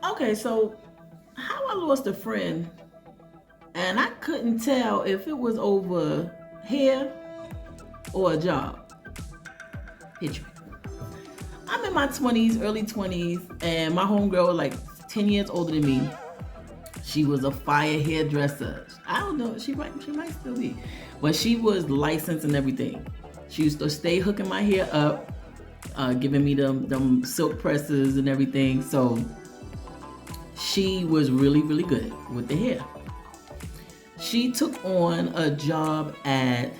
Okay, so how I lost a friend, and I couldn't tell if it was over hair or a job. Picture it. I'm in my 20s, early 20s, and my homegirl was like 10 years older than me. She was a fire hairdresser. I don't know, she might still be. But she was licensed and everything. She used to stay hooking my hair up, giving me them silk presses and everything. So she was really, really good with the hair. She took on a job at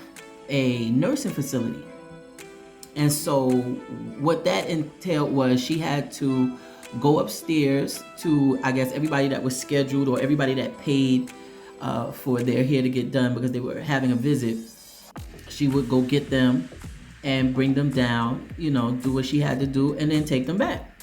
a nursing facility. And so what that entailed was she had to go upstairs to, I guess, everybody that was scheduled or everybody that paid for their hair to get done because they were having a visit. She would go get them and bring them down, do what she had to do, and then take them back.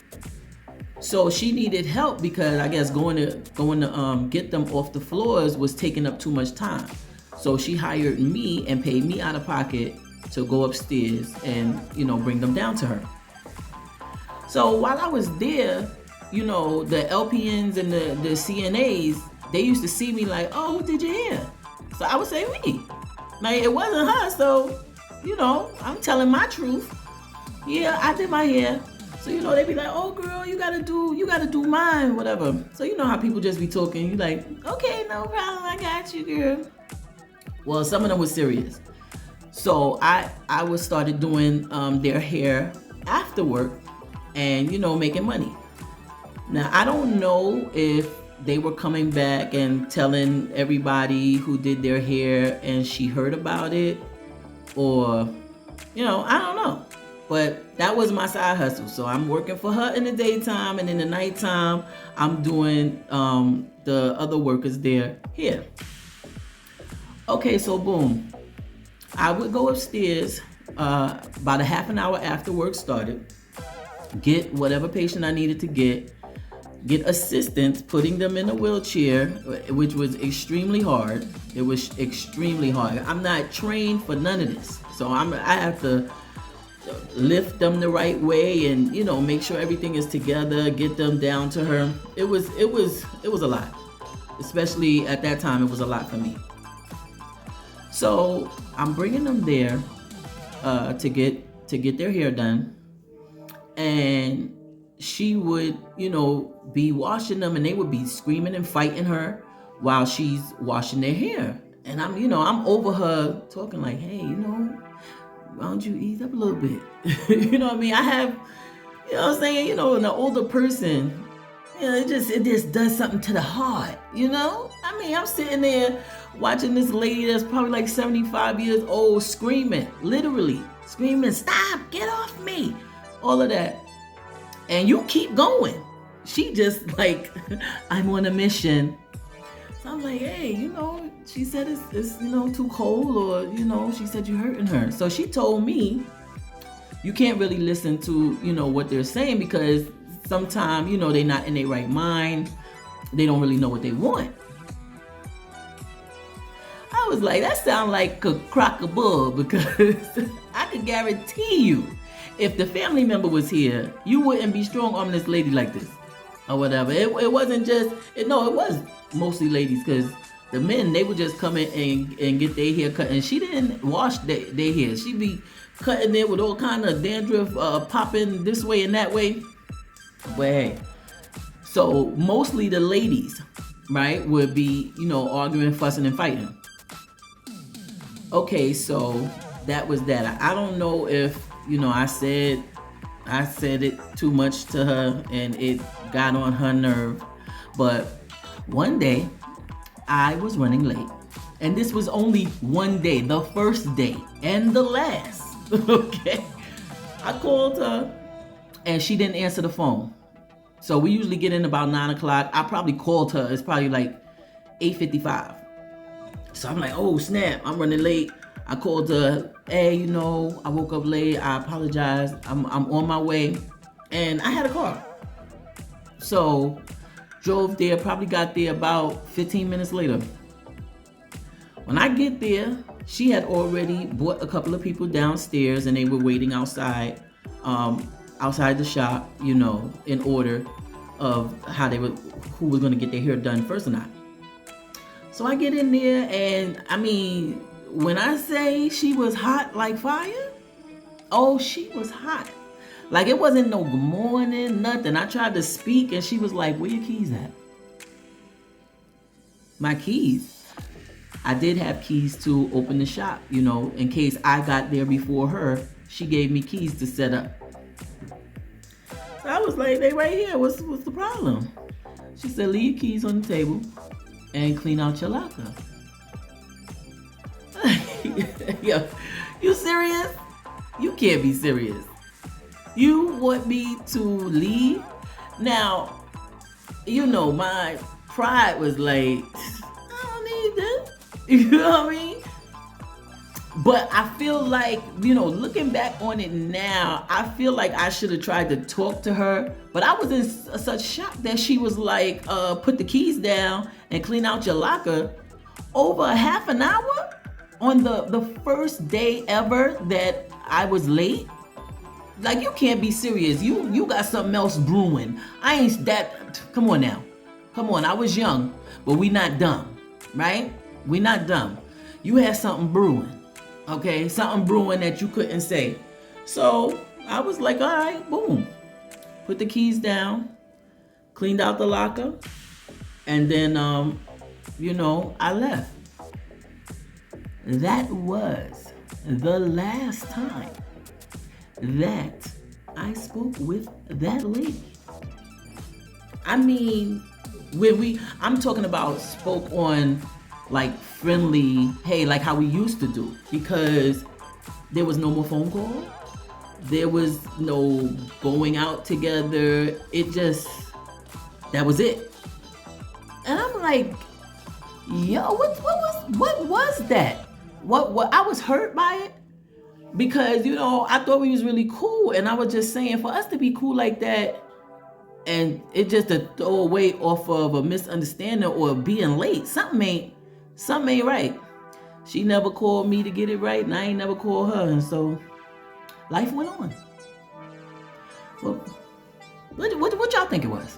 So she needed help because I guess going to get them off the floors was taking up too much time. So she hired me and paid me out of pocket to go upstairs and bring them down to her. So while I was there, the LPNs and the CNAs, they used to see me like, oh, who did your hair? So I would say me. Like, it wasn't her, so I'm telling my truth. Yeah, I did my hair. So they'd be like, oh girl, you gotta do mine, whatever. So you know how people just be talking, you like, okay, no problem, I got you, girl. Well, some of them was serious. So I was started doing their hair after work and making money. Now I don't know if they were coming back and telling everybody who did their hair and she heard about it, or I don't know. But that was my side hustle. So I'm working for her in the daytime, and in the nighttime I'm doing the other workers there hair. Okay, so boom. I would go upstairs about a half an hour after work started, get whatever patient I needed to get assistance putting them in a wheelchair, which was extremely hard. It was extremely hard. I'm not trained for none of this. So I have to lift them the right way and make sure everything is together, get them down to her. It was a lot. Especially at that time, it was a lot for me. So I'm bringing them there to get their hair done, and she would be washing them, and they would be screaming and fighting her while she's washing their hair. And I'm over her talking like, hey, why don't you ease up a little bit? You know what I mean? I have, what I'm saying, an older person, it just does something to the heart, I mean, I'm sitting there watching this lady that's probably like 75 years old screaming, literally screaming, stop, get off me, all of that. And you keep going. She just like, I'm on a mission. So I'm like, hey, she said it's too cold, or, she said you're hurting her. So she told me, you can't really listen to, what they're saying, because sometimes, they're not in their right mind. They don't really know what they want. I was like, that sounds like a crock of bull, because I could guarantee you, if the family member was here, you wouldn't be strong-arming this lady like this, or whatever. It wasn't just, it was mostly ladies, because the men, they would just come in and get their hair cut, and she didn't wash their hair. She'd be cutting it with all kind of dandruff popping this way and that way. But hey, so mostly the ladies, right, would be, arguing, fussing, and fighting. Okay, so that was that. I don't know if, I said it too much to her and it got on her nerve. But one day I was running late, and this was only one day, the first day and the last. Okay, I called her and she didn't answer the phone. So we usually get in about 9 o'clock. I probably called her, it's probably like 8:55. So I'm like, oh snap, I'm running late. I called her, hey, I woke up late, I apologize, I'm on my way. And I had a car. So drove there, probably got there about 15 minutes later. When I get there, she had already brought a couple of people downstairs, and they were waiting outside the shop, in order. of who was gonna get their hair done first or not. So I get in there, and I mean, when I say she was hot like fire, oh, she was hot. Like it wasn't no good morning, nothing. I tried to speak, and she was like, "Where your keys at?" My keys. I did have keys to open the shop, in case I got there before her. She gave me keys to set up. So I was like, "They right here. What's the problem?" She said, "Leave your keys on the table and clean out your locker." Yo, you serious? You can't be serious. You want me to leave? Now, my pride was like, I don't need this. You know what I mean? But I feel like, looking back on it now, I feel like I should have tried to talk to her. But I was in such shock that she was like, put the keys down and clean out your locker over a half an hour on the first day ever that I was late. Like, you can't be serious. You got something else brewing. I ain't that. Come on now. Come on. I was young, but we not dumb, right? We not dumb. You had something brewing, okay? Something brewing that you couldn't say. So I was like, all right, boom. Put the keys down, cleaned out the locker, and then, I left. That was the last time that I spoke with that lady. I mean, I'm talking about spoke on like friendly, hey, like how we used to do, because there was no more phone call. There was no going out together. That was it. And I'm like, yo, what was that? What I was hurt by it. Because, I thought we was really cool. And I was just saying, for us to be cool like that, and it just to throw away off of a misunderstanding or being late, something ain't right. She never called me to get it right, and I ain't never called her. And so life went on. Well, what y'all think it was?